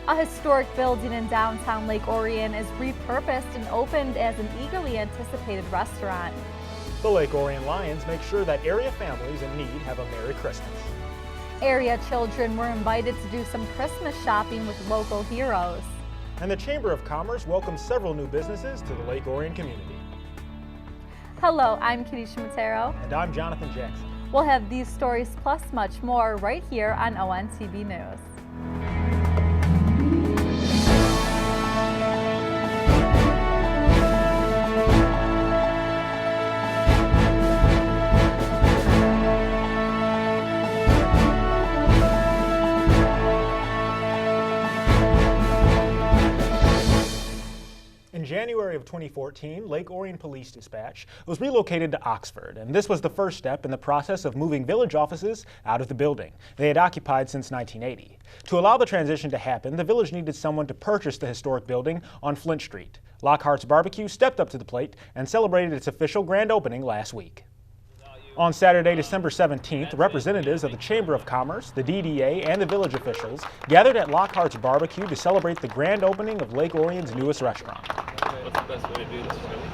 A historic building in downtown Lake Orion is repurposed and opened as an eagerly anticipated restaurant. The Lake Orion Lions make sure that area families in need have a Merry Christmas. Area children were invited to do some Christmas shopping with local heroes. And the Chamber of Commerce welcomes several new businesses to the Lake Orion community. Hello, I'm Ciaramitaro. And I'm Jonathan Jackson. We'll have these stories plus much more right here on Ontv News. In January of 2014, Lake Orion Police Dispatch was relocated to Oxford, and this was the first step in the process of moving village offices out of the building they had occupied since 1980. To allow the transition to happen, the village needed someone to purchase the historic building on Flint Street. Lockharts BBQ stepped up to the plate and celebrated its official grand opening last week. On Saturday, December 17th, representatives of the Chamber of Commerce, the DDA, and the village officials gathered at Lockhart's BBQ to celebrate the grand opening of Lake Orion's newest restaurant. What's the best way to do this, really?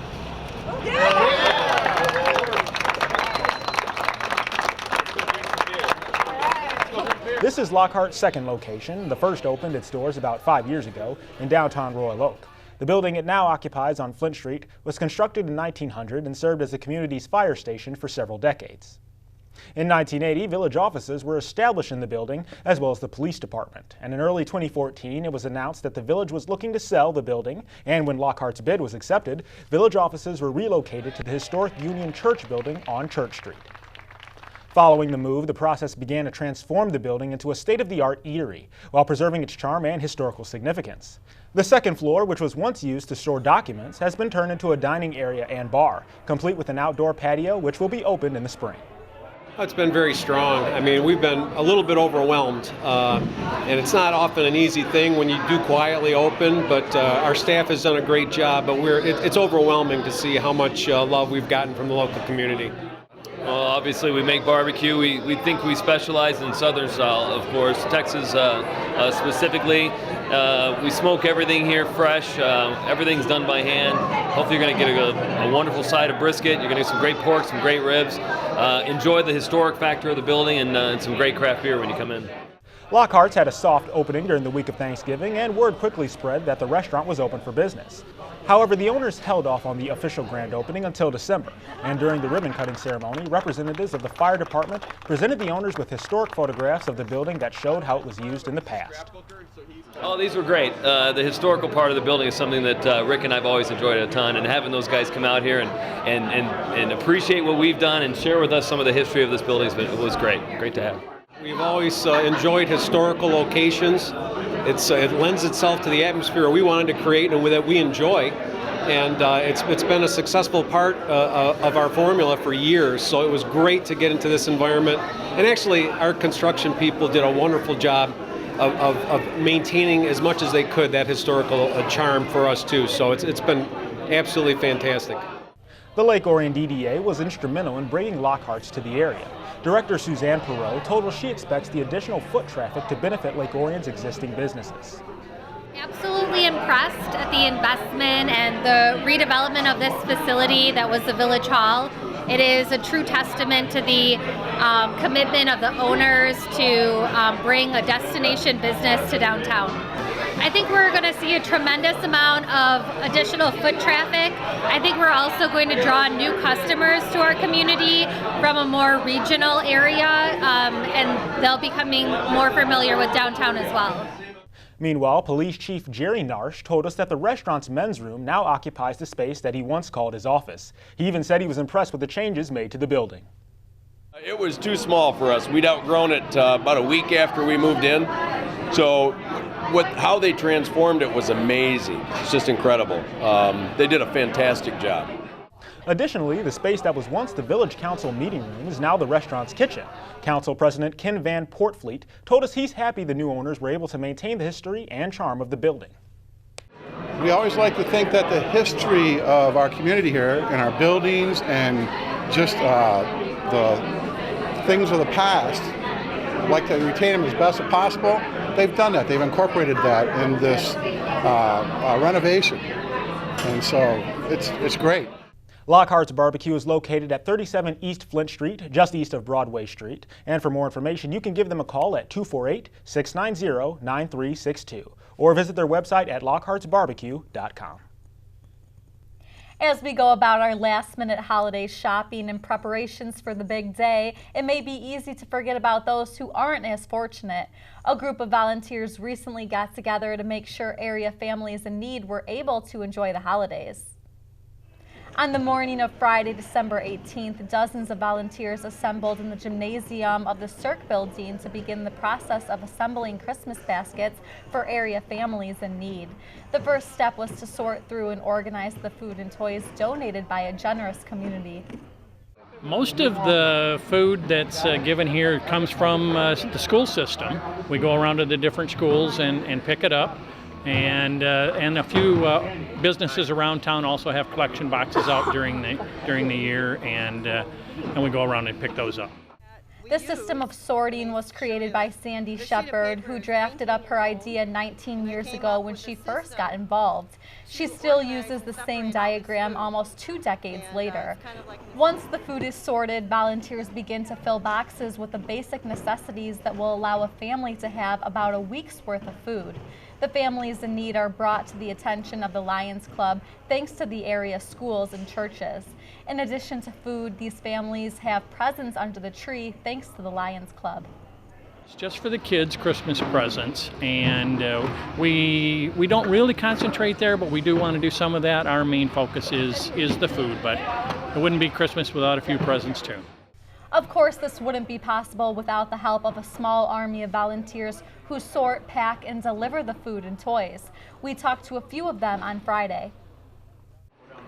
This is Lockhart's second location. The first opened its doors about 5 years ago in downtown Royal Oak. The building it now occupies on Flint Street was constructed in 1900 and served as the community's fire station for several decades. In 1980, village offices were established in the building, as well as the police department. And in early 2014, it was announced that the village was looking to sell the building, and when Lockhart's bid was accepted, village offices were relocated to the historic Union Church building on Church Street. Following the move, the process began to transform the building into a state-of-the-art eatery, while preserving its charm and historical significance. The second floor, which was once used to store documents, has been turned into a dining area and bar, complete with an outdoor patio, which will be opened in the spring. It's been very strong. I mean, we've been a little bit overwhelmed, and it's not often an easy thing when you do quietly open, but our staff has done a great job, but it's overwhelming to see how much love we've gotten from the local community. Well, obviously we make barbecue. We think we specialize in Southern style, of course, Texas specifically. We smoke everything here fresh. Everything's done by hand. Hopefully you're going to get a wonderful side of brisket. You're going to get some great pork, some great ribs. Enjoy the historic factor of the building and some great craft beer when you come in. Lockhart's had a soft opening during the week of Thanksgiving, and word quickly spread that the restaurant was open for business. However, the owners held off on the official grand opening until December, and during the ribbon-cutting ceremony, representatives of the fire department presented the owners with historic photographs of the building that showed how it was used in the past. Oh, these were great. The historical part of the building is something that Rick and I have always enjoyed a ton, and having those guys come out here and appreciate what we've done and share with us some of the history of this building was great. Great to have. We've always enjoyed historical locations. It lends itself to the atmosphere we wanted to create and that we enjoy, and it's been a successful part of our formula for years, so it was great to get into this environment. And actually, our construction people did a wonderful job of maintaining as much as they could that historical charm for us too, so it's been absolutely fantastic. The Lake Orion DDA was instrumental in bringing Lockhart's to the area. Director Suzanne Perot told us she expects the additional foot traffic to benefit Lake Orion's existing businesses. Absolutely impressed at the investment and the redevelopment of this facility that was the Village Hall. It is a true testament to the commitment of the owners to bring a destination business to downtown. I think we're going to see a tremendous amount of additional foot traffic. I think we're also going to draw new customers to our community from a more regional area, and they'll be becoming more familiar with downtown as well. Meanwhile, Police Chief Jerry Narsh told us that the restaurant's men's room now occupies the space that he once called his office. He even said he was impressed with the changes made to the building. It was too small for us. We'd outgrown it about a week after we moved in. So how they transformed it was amazing. It's just incredible. They did a fantastic job. Additionally, the space that was once the Village Council meeting room is now the restaurant's kitchen. Council President Ken Van Portfleet told us he's happy the new owners were able to maintain the history and charm of the building. We always like to think that the history of our community here and our buildings and just the things of the past, I'd like to retain them as best as possible. they've done that. They've incorporated that in this renovation, and so it's great. Lockhart's BBQ is located at 37 East Flint Street, just east of Broadway Street. And for more information, you can give them a call at 248-690-9362 or visit their website at lockhartsbbq.com. As we go about our last-minute holiday shopping and preparations for the big day, it may be easy to forget about those who aren't as fortunate. A group of volunteers recently got together to make sure area families in need were able to enjoy the holidays. On the morning of Friday, December 18th, dozens of volunteers assembled in the gymnasium of the Cirque building to begin the process of assembling Christmas baskets for area families in need. The first step was to sort through and organize the food and toys donated by a generous community. Most of the food that's given here comes from the school system. We go around to the different schools and pick it up. And a few businesses around town also have collection boxes out during the year, and we go around and pick those up. The system of sorting was created by Sandy Shepard, who drafted up her idea 19 years ago when she first got involved. She still uses the same diagram almost 2 decades later. Once the food is sorted, volunteers begin to fill boxes with the basic necessities that will allow a family to have about a week's worth of food. The families in need are brought to the attention of the Lions Club thanks to the area schools and churches. In addition to food, these families have presents under the tree thanks to the Lions Club. It's just for the kids, Christmas presents, and we don't really concentrate there, but we do want to do some of that. Our main focus is the food, but it wouldn't be Christmas without a few presents too. Of course, this wouldn't be possible without the help of a small army of volunteers who sort, pack, and deliver the food and toys. We talked to a few of them on Friday.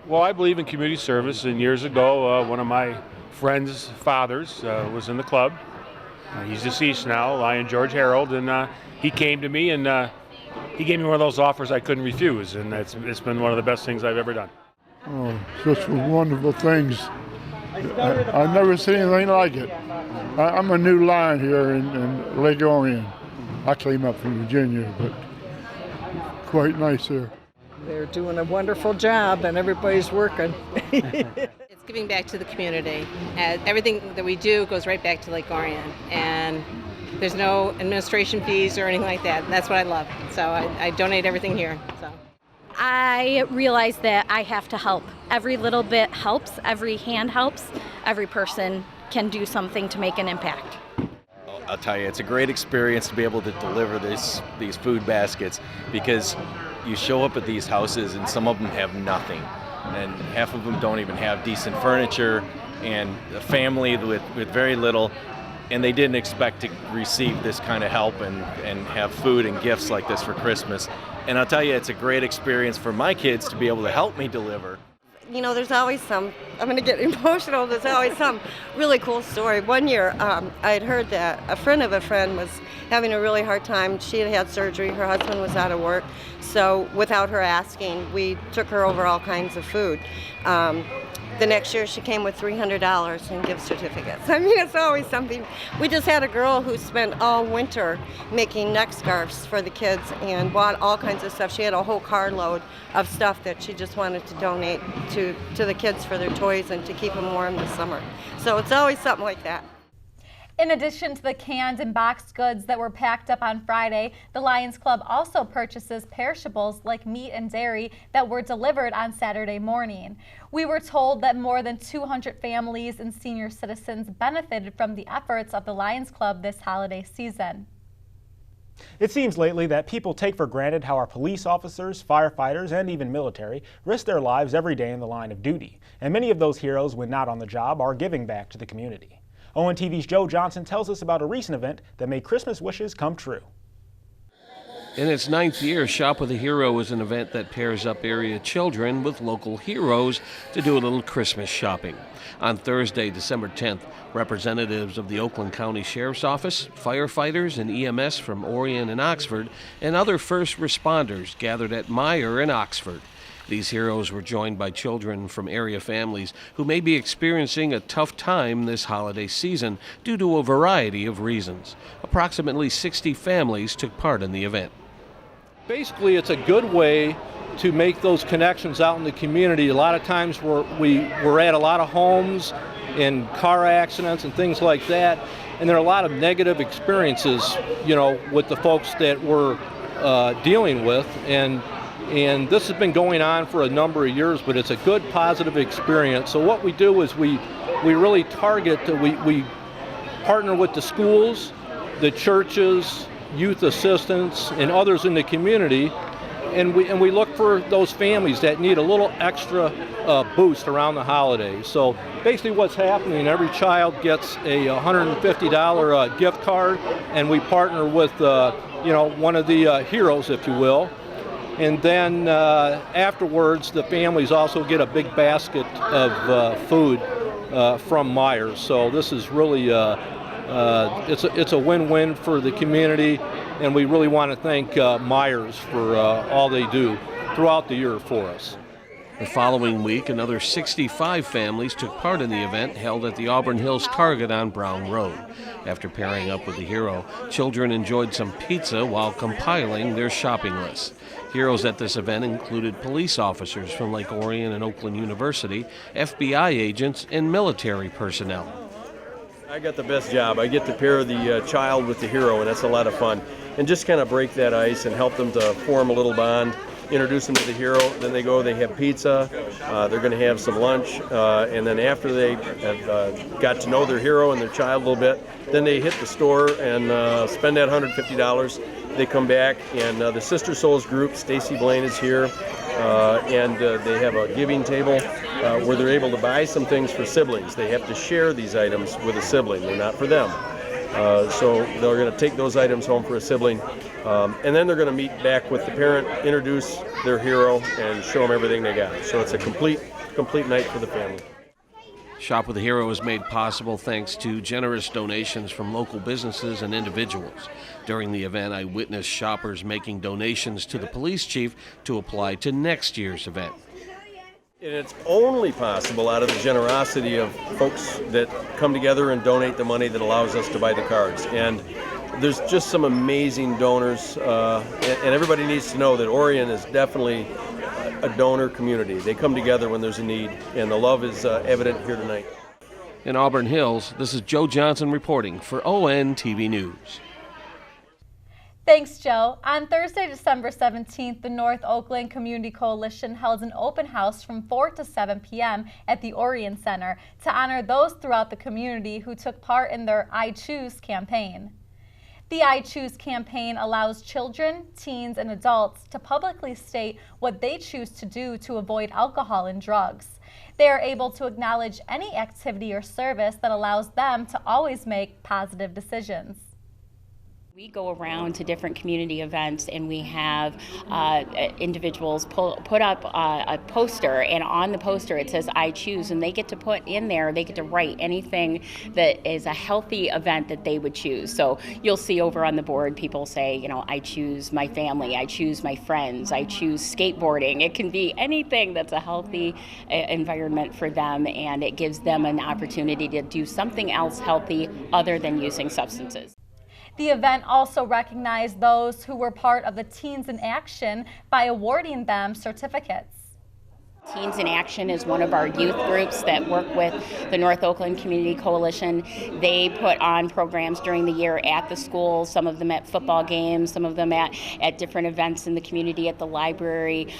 Well, I believe in community service, and years ago, one of my friend's fathers was in the club. He's deceased now, Lion George Harold, and he came to me and he gave me one of those offers I couldn't refuse, and it's been one of the best things I've ever done. Oh, such wonderful things. I've never seen anything like it. I'm a new Lion here in Lake Orion. I came up from Virginia, but quite nice here. They're doing a wonderful job and everybody's working. It's giving back to the community. Everything that we do goes right back to Lake Orion, and there's no administration fees or anything like that. That's what I love. So I donate everything here. So. I realize that I have to help. Every little bit helps, every hand helps, every person can do something to make an impact. I'll tell you, it's a great experience to be able to deliver these food baskets, because you show up at these houses and some of them have nothing, and half of them don't even have decent furniture, and a family with very little, and they didn't expect to receive this kind of help and have food and gifts like this for Christmas. And I'll tell you, it's a great experience for my kids to be able to help me deliver. You know, there's always I'm going to get emotional, there's always some really cool story. One year, I had heard that a friend of a friend was having a really hard time. She had had surgery, her husband was out of work, so without her asking, we took her over all kinds of food. The next year she came with $300 in gift certificates. I mean, it's always something. We just had a girl who spent all winter making neck scarves for the kids and bought all kinds of stuff. She had a whole carload of stuff that she just wanted to donate to the kids for their toys and to keep them warm this summer. So it's always something like that. In addition to the canned and boxed goods that were packed up on Friday, the Lions Club also purchases perishables like meat and dairy that were delivered on Saturday morning. We were told that more than 200 families and senior citizens benefited from the efforts of the Lions Club this holiday season. It seems lately that people take for granted how our police officers, firefighters, and even military risk their lives every day in the line of duty. And many of those heroes, when not on the job, are giving back to the community. ONTV's Joe Johnson tells us about a recent event that made Christmas wishes come true. In its 9th year, Shop with a Hero is an event that pairs up area children with local heroes to do a little Christmas shopping. On Thursday, December 10th, representatives of the Oakland County Sheriff's Office, firefighters and EMS from Orion and Oxford, and other first responders gathered at Meyer in Oxford. These heroes were joined by children from area families who may be experiencing a tough time this holiday season due to a variety of reasons. Approximately 60 families took part in the event. Basically, it's a good way to make those connections out in the community. A lot of times we're at a lot of homes and car accidents and things like that, and there are a lot of negative experiences, with the folks that we're dealing with, and this has been going on for a number of years, but it's a good positive experience. So what we do is we really target, we partner with the schools, the churches, youth assistants, and others in the community, and we look for those families that need a little extra boost around the holidays. So basically what's happening, every child gets a $150 gift card, and we partner with one of the heroes, if you will. And then afterwards, the families also get a big basket of food from Myers. So this is really it's a win-win for the community, and we really want to thank Myers for all they do throughout the year for us. The following week, another 65 families took part in the event held at the Auburn Hills Target on Brown Road. After pairing up with the hero, children enjoyed some pizza while compiling their shopping lists. Heroes at this event included police officers from Lake Orion and Oakland University, FBI agents, and military personnel. I got the best job. I get to pair the child with the hero, and that's a lot of fun. And just kind of break that ice and help them to form a little bond, introduce them to the hero. Then they have pizza, they're going to have some lunch, and then after they have got to know their hero and their child a little bit, then they hit the store and spend that $150. They come back, and the Sister Souls group, Stacy Blaine is here, and they have a giving table where they're able to buy some things for siblings. They have to share these items with a sibling. They're not for them. So they're going to take those items home for a sibling, and then they're going to meet back with the parent, introduce their hero, and show them everything they got. So it's a complete night for the family. Shop with the Hero is made possible thanks to generous donations from local businesses and individuals. During the event, I witnessed shoppers making donations to the police chief to apply to next year's event. And it's only possible out of the generosity of folks that come together and donate the money that allows us to buy the cards. And there's just some amazing donors, and everybody needs to know that Orion is definitely a donor community. They come together when there's a need, and the love is evident here tonight. In Auburn Hills, this is Joe Johnson reporting for Ontv News. Thanks, Joe. On Thursday, December 17th, the North Oakland Community Coalition held an open house from 4 to 7 p.m. at the Orient Center to honor those throughout the community who took part in their I Choose campaign. The I Choose campaign allows children, teens, and adults to publicly state what they choose to do to avoid alcohol and drugs. They are able to acknowledge any activity or service that allows them to always make positive decisions. We go around to different community events, and we have individuals put up a poster, and on the poster it says I choose, and they get to put in there, they get to write anything that is a healthy event that they would choose. So you'll see over on the board people say, I choose my family, I choose my friends, I choose skateboarding. It can be anything that's a healthy environment for them, and it gives them an opportunity to do something else healthy other than using substances. The event also recognized those who were part of the Teens in Action by awarding them certificates. Teens in Action is one of our youth groups that work with the North Oakland Community Coalition. They put on programs during the year at the schools, some of them at football games, some of them at different events in the community at the library.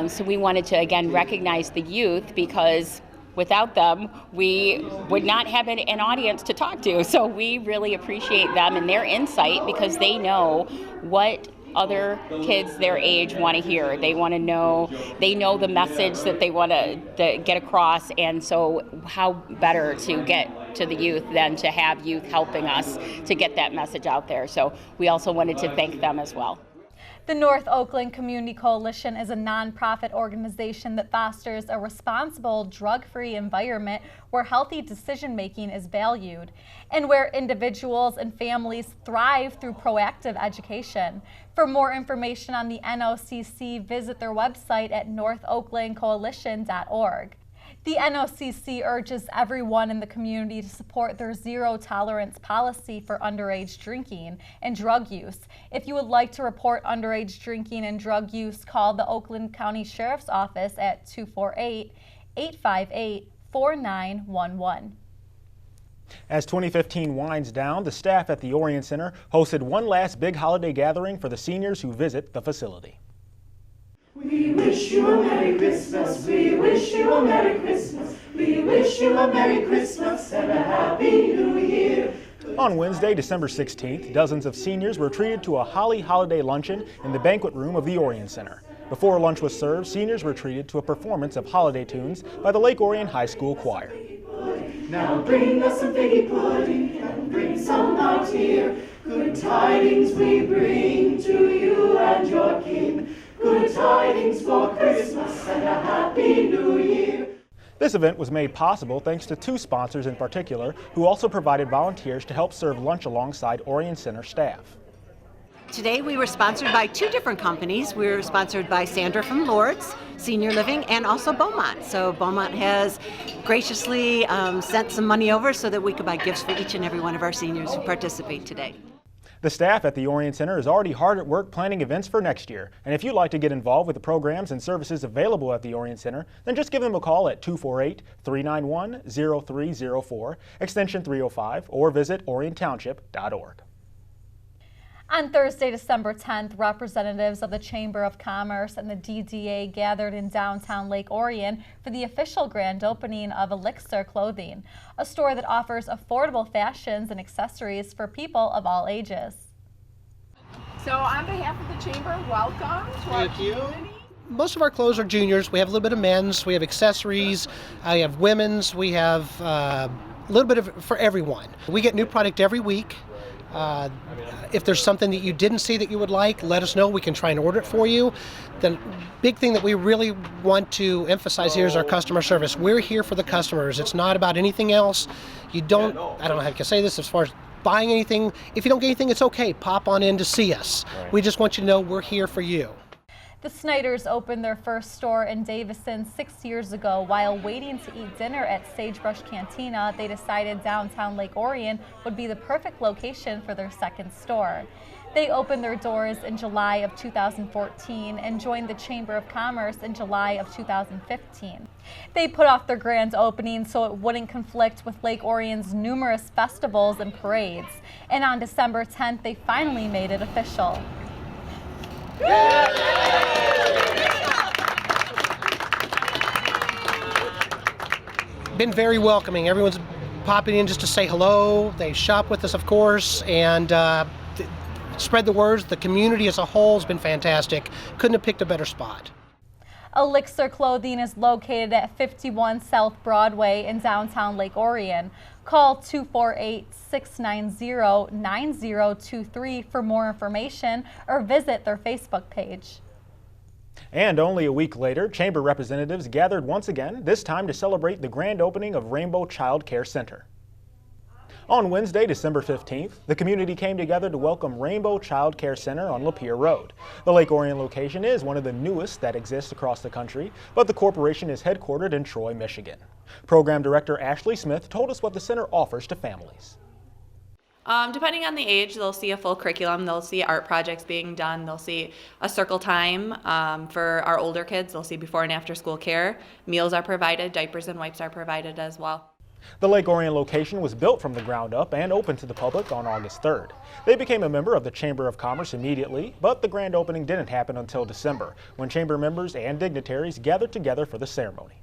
So we wanted to, again, recognize the youth because without them, we would not have an audience to talk to. So we really appreciate them and their insight because they know what other kids their age want to hear. They want to know, they know the message that they want to get across, and so how better to get to the youth than to have youth helping us to get that message out there. So we also wanted to thank them as well. The North Oakland Community Coalition is a nonprofit organization that fosters a responsible, drug-free environment where healthy decision-making is valued and where individuals and families thrive through proactive education. For more information on the NOCC, visit their website at northoaklandcoalition.org. The NOCC urges everyone in the community to support their zero-tolerance policy for underage drinking and drug use. If you would like to report underage drinking and drug use, call the Oakland County Sheriff's Office at 248-858-4911. As 2015 winds down, the staff at the Orient Center hosted one last big holiday gathering for the seniors who visit the facility. We wish you a Merry Christmas, we wish you a Merry Christmas, we wish you a Merry Christmas and a Happy New Year. On Wednesday, December 16th, dozens of seniors were treated to a holly holiday luncheon in the banquet room of the Orient Center. Before lunch was served, seniors were treated to a performance of holiday tunes by the Lake Orion High School Choir. Now bring us some figgy pudding and bring some out here. Good tidings we bring to you and your king. Good tidings for Christmas and a Happy New Year. This event was made possible thanks to two sponsors in particular who also provided volunteers to help serve lunch alongside Orient Center staff. Today we were sponsored by two different companies. We were sponsored by Sandra from Lourdes Senior Living and also Beaumont. So Beaumont has graciously sent some money over so that we could buy gifts for each and every one of our seniors who participate today. The staff at the Orient Center is already hard at work planning events for next year. And if you'd like to get involved with the programs and services available at the Orient Center, then just give them a call at 248-391-0304, extension 305, or visit orienttownship.org. On Thursday, December 10th, representatives of the Chamber of Commerce and the DDA gathered in downtown Lake Orion for the official grand opening of Elixir Clothing, a store that offers affordable fashions and accessories for people of all ages. So on behalf of the Chamber, welcome to our community. Most of our clothes are juniors. We have a little bit of men's, we have accessories, we have women's, we have a little bit of for everyone. We get new product every week. If there's something that you didn't see that you would like, let us know. We can try and order it for you. The big thing that we really want to emphasize here is our customer service. We're here for the customers. It's not about anything else. I don't know how I can say this as far as buying anything. If you don't get anything, it's okay. Pop on in to see us. Right. We just want you to know we're here for you. The Snyders opened their first store in Davison 6 years ago. While waiting to eat dinner at Sagebrush Cantina, they decided downtown Lake Orion would be the perfect location for their second store. They opened their doors in July of 2014 and joined the Chamber of Commerce in July of 2015. They put off their grand opening so it wouldn't conflict with Lake Orion's numerous festivals and parades. And on December 10th, they finally made it official. Been very welcoming. Everyone's popping in just to say hello. They shop with us, of course, and spread the words. The community as a whole has been fantastic. Couldn't have picked a better spot. Elixir Clothing is located at 51 South Broadway in downtown Lake Orion. Call 248-690-9023 for more information or visit their Facebook page. And only a week later, Chamber representatives gathered once again, this time to celebrate the grand opening of Rainbow Childcare Center. On Wednesday, December 15th, the community came together to welcome Rainbow Childcare Center on Lapeer Road. The Lake Orion location is one of the newest that exists across the country, but the corporation is headquartered in Troy, Michigan. Program Director Ashley Smith told us what the center offers to families. Depending on the age, they'll see a full curriculum, they'll see art projects being done, they'll see a circle time for our older kids, they'll see before and after school care, meals are provided, diapers and wipes are provided as well. The Lake Orion location was built from the ground up and opened to the public on August 3rd. They became a member of the Chamber of Commerce immediately, but the grand opening didn't happen until December, when Chamber members and dignitaries gathered together for the ceremony.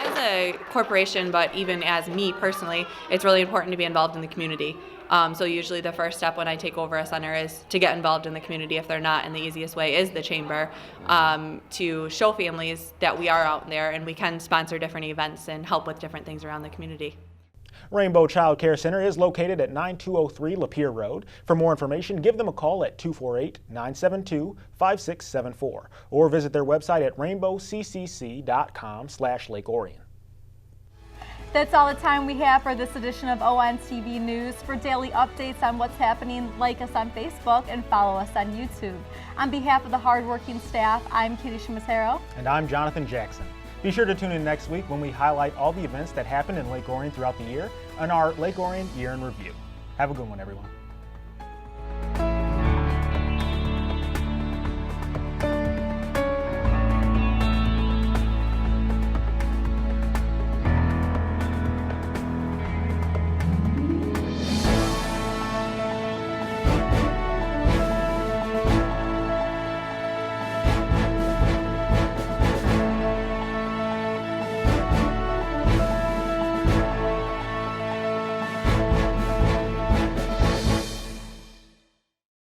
As a corporation, but even as me personally, it's really important to be involved in the community. So usually the first step when I take over a center is to get involved in the community if they're not, and the easiest way is the chamber, to show families that we are out there and we can sponsor different events and help with different things around the community. Rainbow Childcare Center is located at 9203 Lapeer Road. For more information, give them a call at 248-972-5674 or visit their website at rainbowccc.com/Lake Orion. That's all the time we have for this edition of ONTV News. For daily updates on what's happening, like us on Facebook and follow us on YouTube. On behalf of the hardworking staff, I'm Ciaramitaro. And I'm Jonathan Jackson. Be sure to tune in next week when we highlight all the events that happened in Lake Orion throughout the year on our Lake Orion Year in Review. Have a good one, everyone.